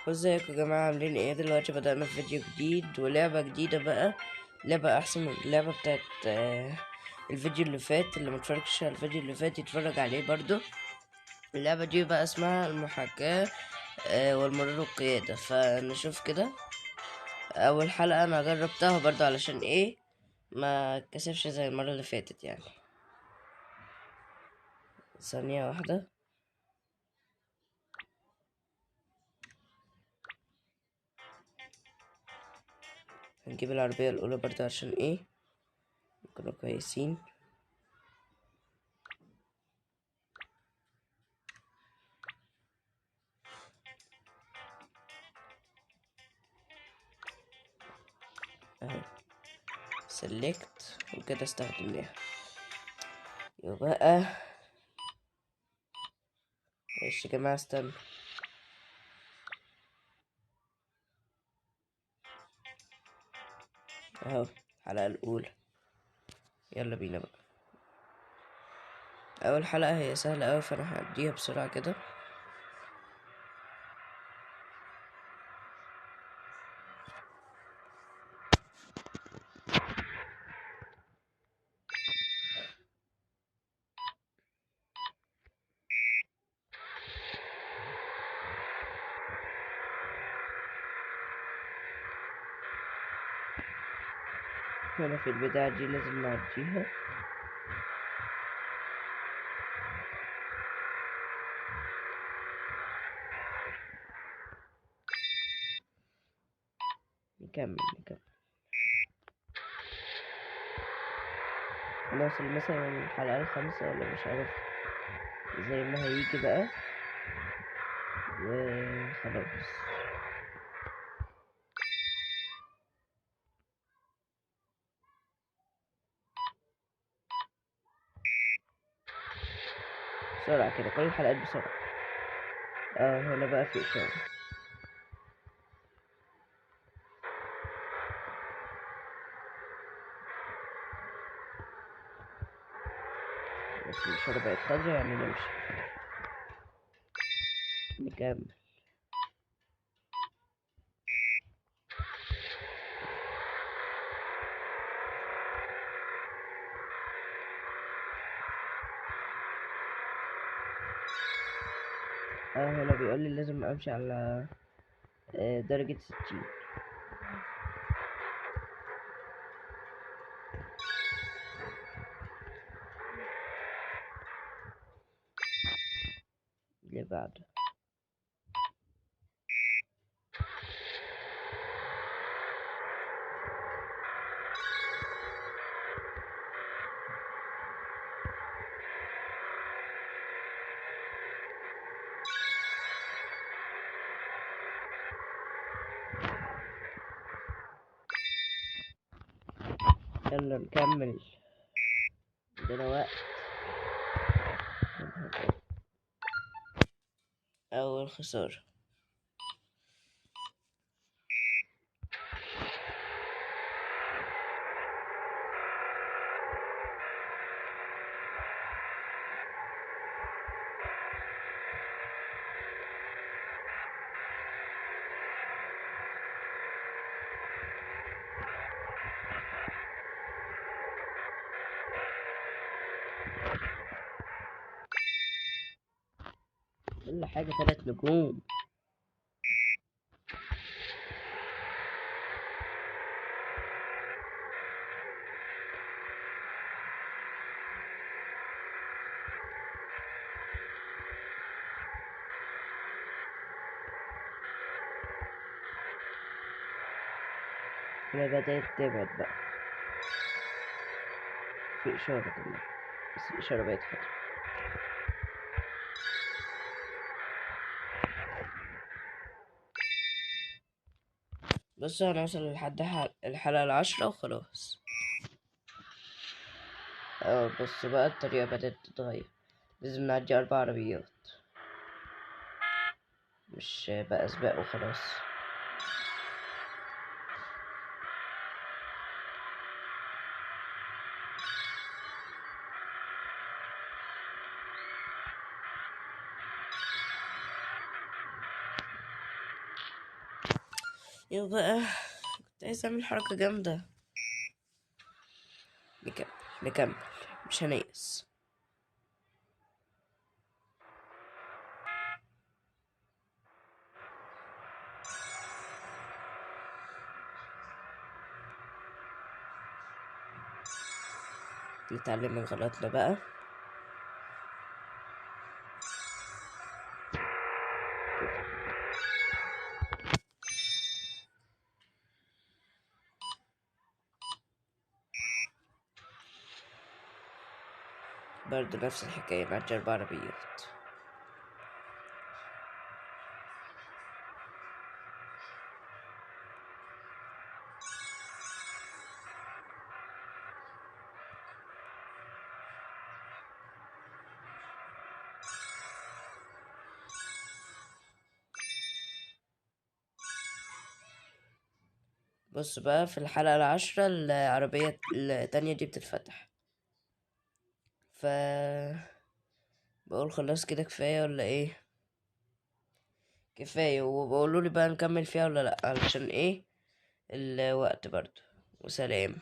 ازيكم يا جماعة عاملين ايه؟ دلوقتي بدأنا في فيديو جديد ولعبة جديدة بقى. لعبة أحسن من اللعبة بتاعت الفيديو اللي فات. اللي متفرجش على الفيديو اللي فات يتفرج عليه برضو. اللعبة دي بقى اسمها المحاكاة والمرور والقيادة. فنشوف كده. أول حلقة أنا جربتها برضو علشان ايه ما اتكسفش زي المرة اللي فاتت يعني. ثانية واحدة. هنجيب العربية الأولى برضو عشان ايه نكونوا كويسين. اهو سلكت وكده استخدمناها. يبقى معلش يا جماعة استنى. اهو الحلقة الأولى. يلا بينا بقى. أول حلقة هي سهلة أوي فأنا هعديها بسرعة كده. هنا في البداية دي لازم نعديها. نكمل. هنوصل مثلا الحلقة الخامسة ولا مش عارف، زي ما هيجي بقى وخلاص. بسرعة كده، كل الحلقات بسرعة. هنا بقى في إشارة. بس الإشارة بقت خضرا يعني نمشي. نكمل. هنا بيقولي لازم أمشي على درجة 60. اللي بعده. يلا نكمل، عندنا وقت. أول خسارة. كل حاجة 3 نجوم. هنا بدأت تبعد بقى. في إشارة كمان بس الإشارة بقت خطر. بص هنوصل لحد الحلقة العشرة وخلاص. بص بقى الطريقة بدأت تتغير. لازم نعدي 4 عربيات، مش بقى سباق وخلاص. يلا بقى، كنت عايز اعمل حركة جامدة. نكمل نكمل، مش هنيأس. نتعلم من غلطنا بقى. برضه نفس الحكاية مع جرب عربيات. بص بقى، في الحلقة العاشرة العربية التانية دي بتتفتح، ف بقول خلاص كده كفاية ولا ايه؟ كفاية، وبقولولي بقى نكمل فيها ولا لأ، علشان ايه الوقت برضه. وسلام.